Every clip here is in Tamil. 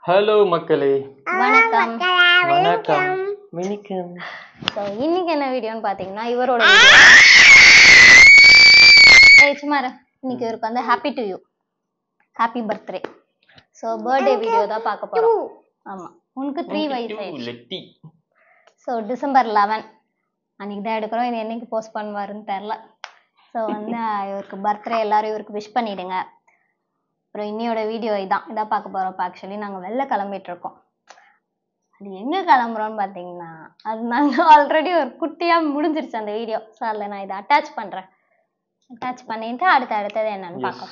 ஹலோ மக்களே, வணக்கம். வணக்கம். வணக்கம். ஸோ இன்னைக்கு என்ன வீடியோன்னு பார்த்தீங்கன்னா இவரோட இன்னைக்கு இவருக்கு வந்து happy to you, happy birthday. So birthday video தான் பார்க்க போகிறோம். ஆமாம், உனக்கு 3 வயசு. ஸோ December 11 அன்றைக்கி தான் எடுக்கிறோம். இது என்னைக்கு போஸ்ட் பண்ணுவாருன்னு தெரில. ஸோ வந்து இவருக்கு பர்த்டே, எல்லோரும் இவருக்கு விஷ் பண்ணிவிடுங்க. அப்புறம் இன்னையோட வீடியோ இதான் பார்க்க போகிறோம். இப்போ ஆக்சுவலி நாங்கள் வெளில கிளம்பிட்டுருக்கோம். அது எங்கே கிளம்புறோன்னு பார்த்தீங்கன்னா, அது நாங்கள் ஆல்ரெடி ஒரு குட்டியாக முடிஞ்சிருச்சு அந்த வீடியோ. ஸோ அதில் நான் இதை அட்டாச் பண்ணுறேன். அட்டாச் பண்ணிட்டு அடுத்தது என்னன்னு பார்க்கலாம்.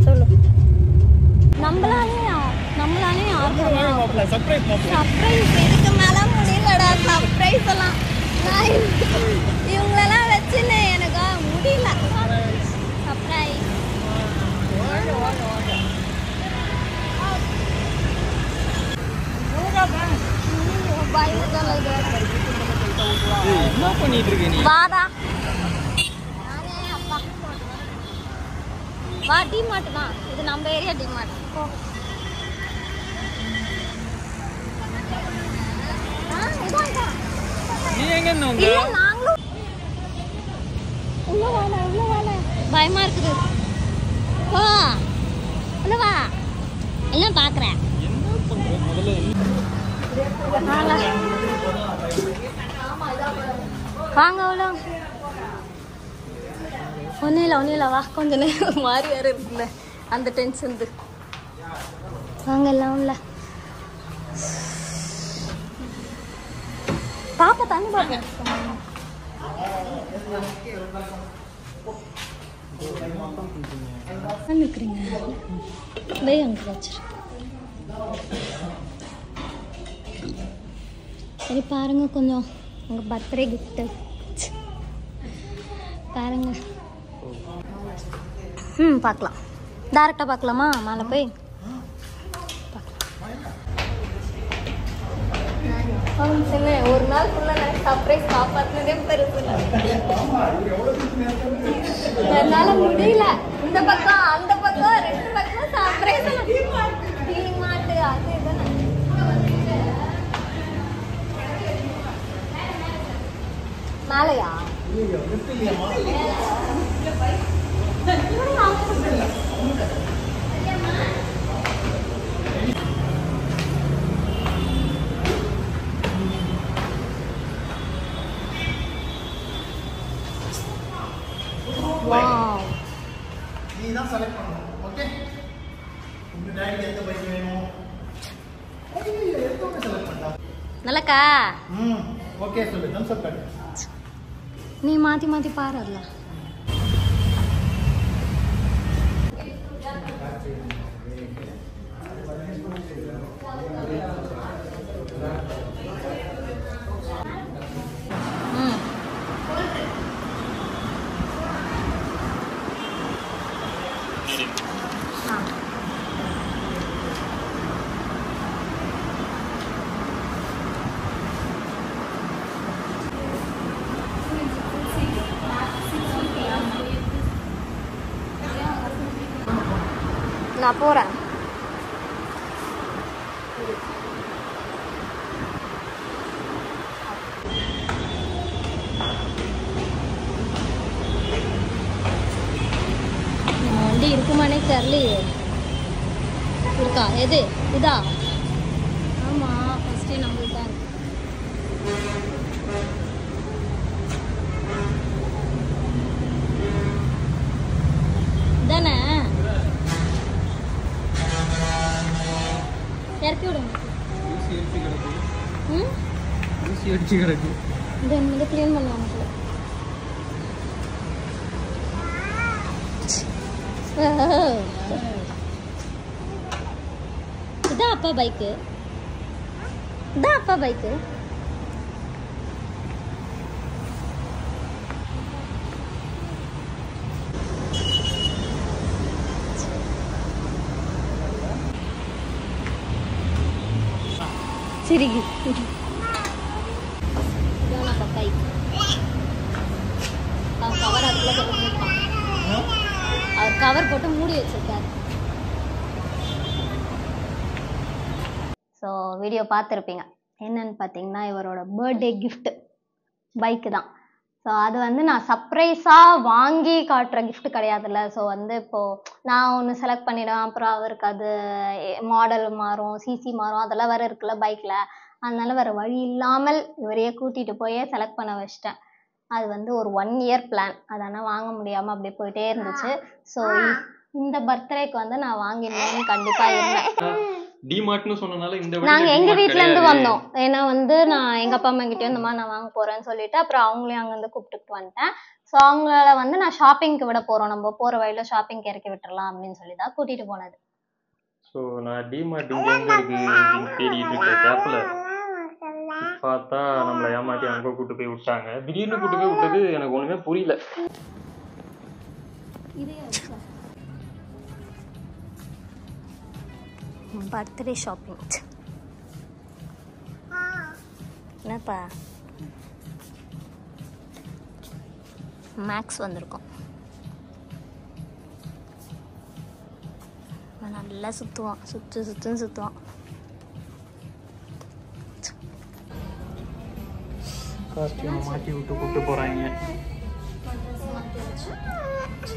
சொல்லு. நம்மளாலே சர்ப்ரைஸ் இதுக்கு மேல முடியலடா. சர்ப்ரைஸ் எல்லாம் இவங்களெல்லாம் வச்சுன்னு எனக்கு முடியல. சர்ப்ரைஸ் வாடா. வா, டிமார்ட் தான் இது, நம்ம ஏரியா டிமார்ட். பயமா இருக்குது. எல்லாம் பாக்குறேன். வாங்க அவ்வளோ. ஒன்னும் இல்லை வா. கொஞ்ச நேரம் மாறி வேற இருக்குல்ல, அந்த டென்ஷன். வாங்க எல்லாம் இல்லை. பாப்பா தண்ணி பாப்பேன். நிற்கிறீங்க அங்கே வச்சிரு. சரி பாருங்க, கொஞ்சம் உங்கள் பர்த்டே கிஃப்ட்டு பாருங்க. பார்க்கலாம். டேரெக்டாக பார்க்கலாமா? மேலே போய் ஒரு நாள் ஃபுல்லாக நான் சர்ப்ரைஸ் காப்பாற்றினதே பெருசு. என்னால் முடியல. இந்த பக்கம் அந்த பக்கம் 2 பக்கம் சர்ப்ரைஸ். டிமார்ட் அது இதுன்னு மேலையா? நீதான் செலக்ட் பண்ணணும். ஓகே, உங்க டாடிக்கு எந்த பைக் வேணும்? எதுவுமே செலக்ட் பண்ணா நல்லக்கா. ஓகே சொல்லு. தம்ஸ் அப் காட்டு. நீ மாத்தி பாரு. அதுல நான் போறேன். வண்டி இருக்குமானே தெரியலையே. இருக்கா? எது இதா? ஆமா, ஃபர்ஸ்டே நம்மளுக்கு தான் இருக்கு. தானே இறக்கி விடுங்க. இந்த கிளீன் பண்ணுவாங்க. இதான் அப்பா பைக்கு. சரி, இதான் நம்ம பைக். கவர் போட்டு மூடி வச்சிருக்காரு. ஸோ வீடியோ பார்த்துருப்பீங்க. என்னன்னு பார்த்தீங்கன்னா இவரோட பர்த்டே கிஃப்ட் பைக்கு தான். ஸோ அது வந்து நான் சர்ப்ரைஸாக வாங்கி காட்டுற கிஃப்ட் கிடையாதுல்ல. ஸோ வந்து இப்போது நான் ஒன்று செலக்ட் பண்ணிடுவேன், அப்புறம் அவருக்கு அது மாடல் மாறும், சிசி மாறும், அதெல்லாம் வேறு இருக்குல்ல பைக்கில். அதனால வேறு வழி இல்லாமல் இவரையே கூட்டிகிட்டு போய் செலக்ட் பண்ண வச்சிட்டேன். அது வந்து ஒரு 1 இயர் பிளான். அதனால் வாங்க முடியாமல் அப்படியே போயிட்டே இருந்துச்சு. ஸோ இந்த பர்த்டேக்கு வந்து நான் வாங்கிடணும்னு கண்டிப்பாக இருந்தேன். டிமார்ட்னு சொன்னனால இந்த நாங்க எங்க வீட்ல இருந்து வந்தோம். ஏன்னா வந்து நான் எங்க அப்பா அம்மா கிட்டே இந்த மாதிரி நான் வாங்க போறேன்னு சொல்லிட்டு அப்புறம் அவங்களையும் அங்க இருந்து கூப்பிட்டுட்டு வந்துட்டேன். ஸோ அவங்கள வந்து நான் ஷாப்பிங்க்கு விட போறோம், நம்ம போற வழியில ஷாப்பிங் இறக்கி விட்டுறலாம் அப்படின்னு சொல்லி தான் கூட்டிட்டு போனது. ஸோ நான் டிமார்ட் இங்கே எங்கே இருக்கு அப்படின்னு தேடிட்டு இருக்க கேப்பில் பார்த்தா நம்மளை ஏமாற்றி அங்கே கூட்டு போய் விட்டாங்க. திடீர்னு கூட்டு போய் விட்டது எனக்கு ஒன்றுமே புரியல. பர்த்டே ஷாப்பிங் என்னப்பா மேக்ஸ் வந்திருக்கோம். நல்லா சுற்றுவான், சுற்றுவான். காஸ்டியூம் மாற்றி விட்டு கூப்பிட்டு போகிறாங்க.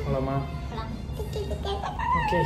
போலாமா? ஓகே.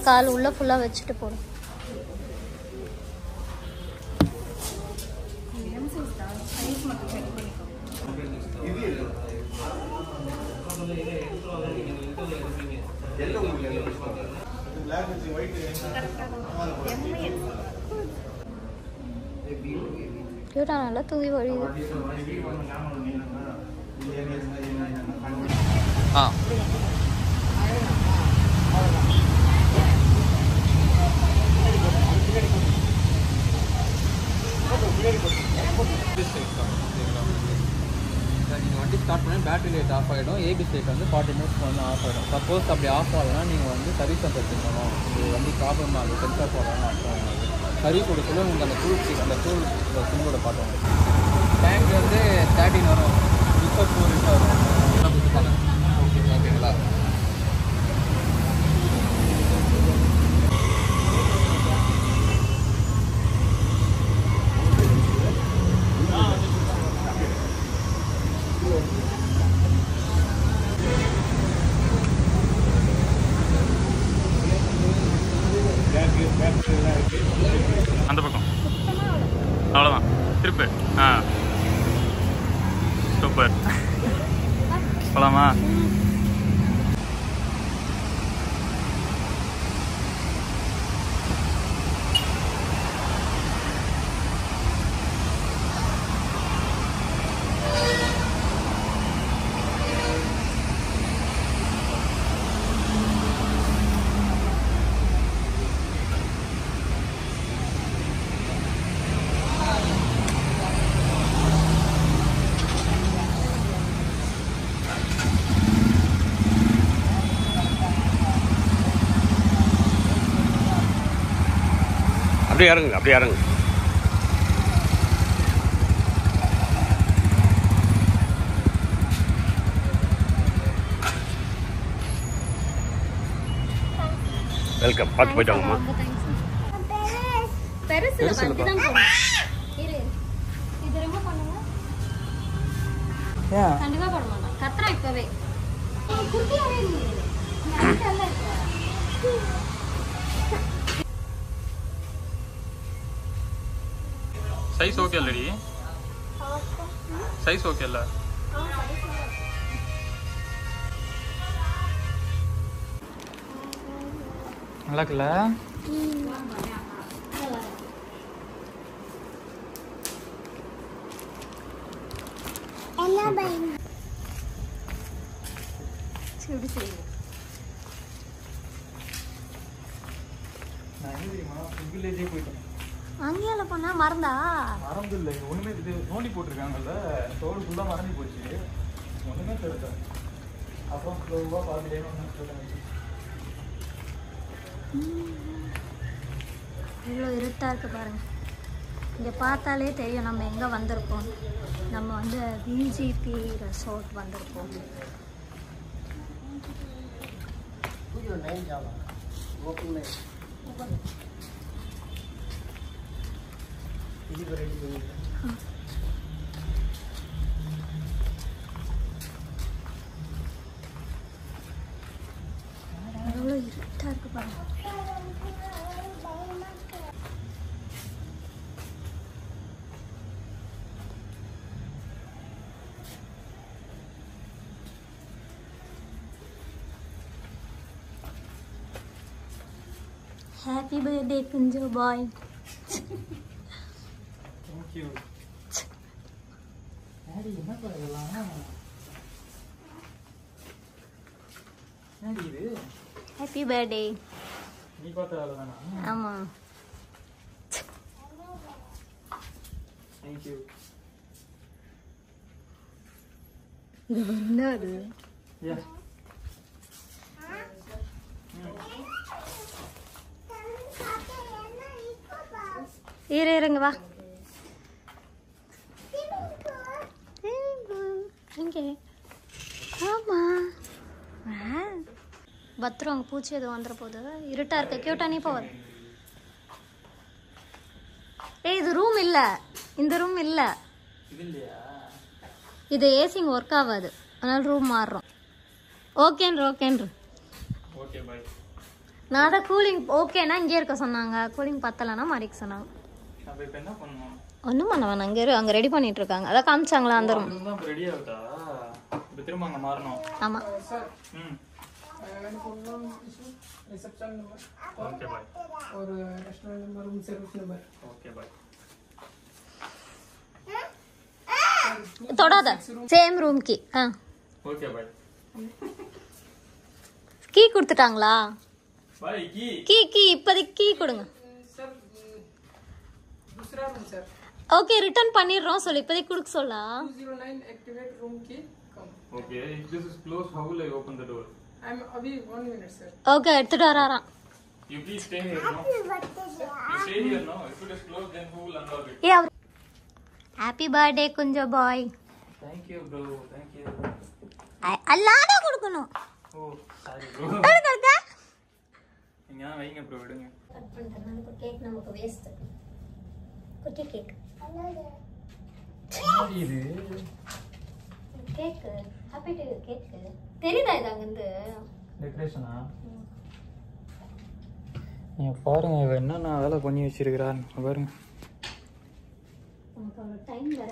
கால் உள்ள ஃபுல்லா வச்சுட்டு போடும். கியூட்டா நல்லா தூங்கி வழியுது. நீங்கள் வண்டி ஸ்டார்ட் பண்ணி பேட்டரி லைட் ஆஃப் ஆகிடும், ஏபிஎஸ் லைட் வந்து 40 மினிட்ஸ் வந்து ஆஃப் ஆகிடும். சப்போஸ் அப்படி ஆஃப் ஆகலைன்னா நீங்கள் வந்து சர்வீஸ் சென்டர் எடுத்துக்கணும். இது வண்டி ப்ராப்ளம் ஆகுது, சென்சார் போடலாம்னு அர்த்தம். சர்வீஸ் கொடுக்க சொல்ல உங்களுக்கு அந்த டூல் சிம்மோட பார்த்தோம். டேங்க் வந்து 13 வரும், 24 லிட்டர் வரும். ஓகேங்களா? அந்த பக்கம் அவ்வளோதான் திருப்பு. சூப்பர். போலாமா? அப்படியே இறங்கு. வெல்கம். பார்த்து போயிட்டு வாங்கம்மா. கண்டிப்பா போட மாட்டோம். கத்துறா இப்பவே. சைஸ் ஓகே இல்லடி? சைஸ் ஓகே இல்ல? நல்லா இருக்குல்ல? சரி சரி. நான் என்ன தெரியுமா, வில்லேஜே போயிட்டேன். அங்கேயால போனா மறந்தா? மறந்து இல்லை, ஒண்ணுமே இது நோண்டி போட்டிருக்காங்கல்ல, தோடு ஃபுல்லாக மறந்து போச்சு, ஒண்ணுமே தெரியல. அப்புறம் ஸ்லோவாக பார்த்துட்டே இவ்வளோ இருட்டாக இருக்கு பாருங்க. இங்கே பார்த்தாலே தெரியும் நம்ம எங்கே வந்திருக்கோம். நம்ம வந்து விஜிபி ரெசார்ட் வந்திருக்கோம். எவ்வளோ இருட்டாக இருக்கு பாருங்க. Happy birthday Kunjo boy. Thank you. Daddy, என்னப்பா இதெல்லாம்? இது Happy birthday. நீ பார்த்த வேலை தானா? ஆமா. Thank you. இது என்னது? Yeah. இருங்க வா. இங்கே ஆமா. பத்திரம் அங்கே பூச்சி எதுவும் வந்துட போகுது. இருட்டா இருக்க. கியூட்டா நீ போவது. ஏய் இது ரூம் இல்லை. இந்த ரூம் இல்லை. இது ஏசிங் ஒர்க் ஆகாது. அதனால ரூம் மாறுறோம். ஓகேன்று. Okay bye. நான் தான் கூலிங் ஓகேனா இங்கே இருக்க சொன்னாங்க. கூலிங் பத்தலைன்னா மாறிக்க சொன்னாங்க. அப்ப இப்ப என்ன பண்ணணும்? ஒன்றும் பண்ண வேணாம். அங்கே ரெடி பண்ணிட்டு இருக்காங்க. அதான் காமிச்சாங்களா அந்த ரூம். அதுதான் இப்ப ரெடி ஆகுதா? இப்ப திரும்ப அங்க மாறணும். ஆமா. ம். रिसेप्शन नंबर ओके बाय और restaurant number room service number okay bye தொடாத. Same room key. Okay bye key கொடுத்துட்டாங்களா? बाय கீ இப்போதைக்கு கீ கொடுங்க. सर दूसरा रूम सर ஓகே ரிட்டர்ன் பண்ணிடுறோம் சொல்லு. இப்போதைக்கு கொடுக்க சொல்லா. 209 activate room key come okay if this is closed how will I open the door? I am अभी 1 मिनट सर ஓகே எடுத்துட்டு வராராம். You please stay here no you stay here no if it is closed then who will unlock it? ஏ ஹாப்பி பர்த்டே குஞ்சோ பாய். thank you bro thank you அல்லாட கொடுக்கணும். oh sorry bro எடுங்க நீங்க வைங்க bro எடுங்க கட் பண்றதுனால கேக் நமக்கு வேஸ்ட். குட்டி கேக். இது கேக் ஹாப்பி டு கேக். தெரியுதா இது அங்க இருந்து? டெக்கரேஷனா? நீங்க பாருங்க இவ என்னென்ன வேலை பண்ணி வச்சிருக்கிறான் பாருங்க. நமக்கு ஒரு டைம் வேற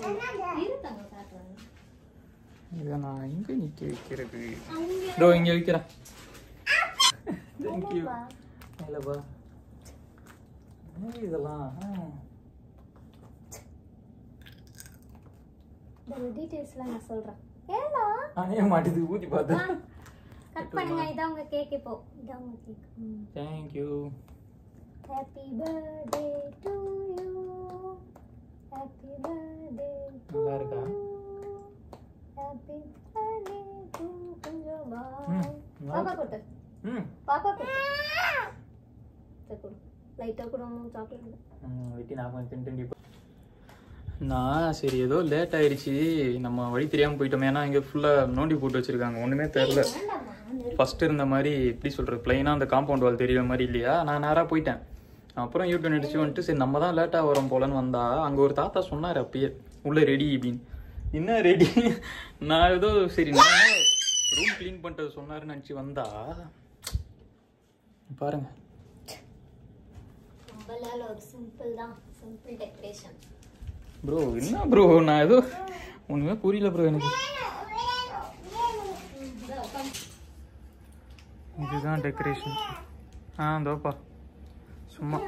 இருந்தாங்க காட்டுறாங்க. இதை நான் எங்க நிக்க வைக்கிறது? இதோ இங்க வைக்கிறேன். தேங்க்யூ இல்லப்பா இதெல்லாம் இந்த டீடைல்ஸ்லாம் நான் சொல்றேன். ஏலா நானே மாட்டுது ஊத்தி பார்த்தேன். கட் பண்ணுங்க. இதான் உங்க கேக். இப்போ இதான் உங்க cake. Thank you happy birthday to you. Happy birthday நல்லா இருக்கா? ஹாப்பி பர்த்டே டு குஞ்சோ பாய். பாப்பா கொட்டு. ம் பாப்பா கொட்டு. லைட்டா கூட சாப்பிடுங்க. வெட்டி நான் கொஞ்சம் திண்டு நான் சரி ஏதோ லேட் ஆயிடுச்சு நம்ம வழி தெரியாமல் போயிட்டோம். ஏன்னா இங்கே ஃபுல்லாக நோண்டி போட்டு வச்சுருக்காங்க. ஒன்றுமே தெரில. ஃபஸ்ட்டு இருந்த மாதிரி எப்படி சொல்கிறது ப்ளைனாக அந்த காம்பவுண்ட் வால் தெரியுற மாதிரி இல்லையா. நான் நேராக போயிட்டேன். அப்புறம் யூடியூப் அடிச்சு வந்துட்டு சரி நம்ம தான் லேட்டாக வரோம் போலன்னு வந்தா அங்கே ஒரு தாத்தா சொன்னார் அப்பயே உள்ளே ரெடி அப்படின்னு. என்ன ரெடி? நான் ஏதோ சரி நான் ரூம் க்ளீன் பண்ணிட்டு சொன்னாருன்னு நினச்சி வந்தா பாருங்க. நம்மளால ஒரு சிம்பிள் தான். Simple decoration. ப்ரோ என்ன ப்ரோ நான் ஏதோ ஒன்றுமே புரியல ப்ரோ எனக்கு. இதுதான் டெக்கரேஷன். இதோப்பா சும்மா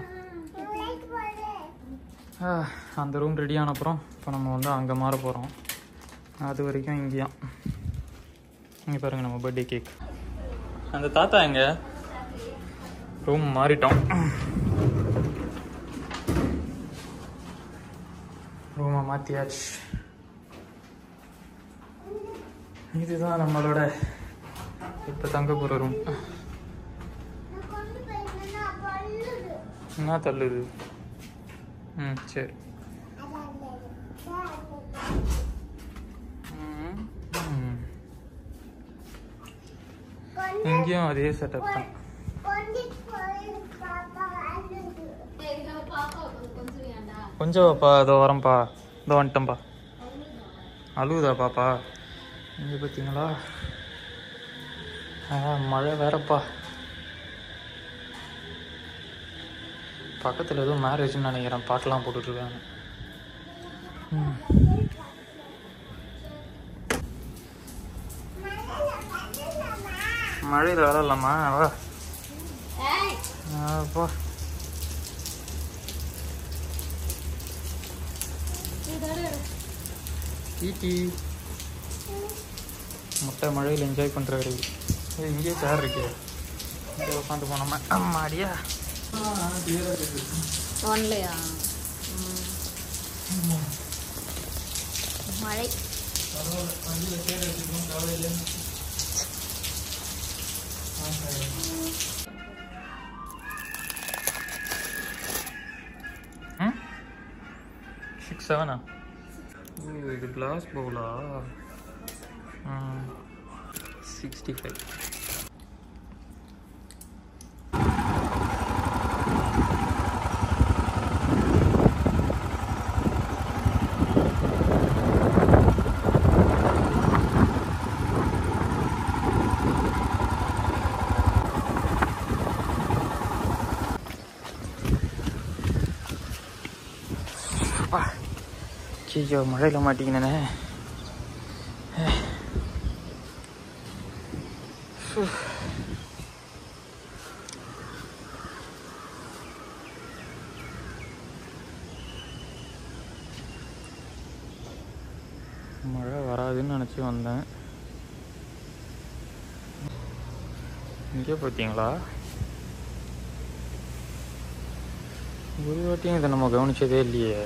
அந்த ரூம் ரெடி ஆன அப்புறம் இப்போ நம்ம வந்து அங்கே மாற போகிறோம். அது வரைக்கும் இங்கேயா இங்கே பாருங்கள் நம்ம பர்த்டே கேக். அந்த தாத்தா எங்கே? ரூம் மாறிட்டோம். ரூமை மாற்றியாச்சு. இதுதான் நம்மளோட இப்போ தங்க போகிற ரூம். என்ன தள்ளுது? சரி. இங்கேயும் அதே செட்டப் தான். கொஞ்சம் பாப்பா, இதோ வரேன்ப்பா, இதோ வந்துட்டேன்ப்பா. அழுவுதா பாப்பா? இங்கே பார்த்தீங்களா மழை வேறப்பா. பக்கத்தில் ஏதோ மேரேஜ்னு நினைக்கிறேன், பாட்டெலாம் போட்டுட்ருக்காங்க. மழையில் விளாட்லாமா? வா அப்பா. ஈட்டி முட்டை மழையில் என்ஜாய் பண்ணுறாரு. இங்கேயே சேர் இருக்கு, இங்கே உட்காந்து போனோமா? அம்மாடியா ஒன்லையா மழை. சிக்ஸ் செவனா? இது கிளாஸ் பவுலா? 65. ஐயோ மழையில் மாட்டிக்கினே. மழை வராதுன்னு நினச்சி வந்தேன். இங்கே பார்த்தீங்களா, ஒரு வாட்டியும் இதை நம்ம கவனிச்சதே இல்லையே.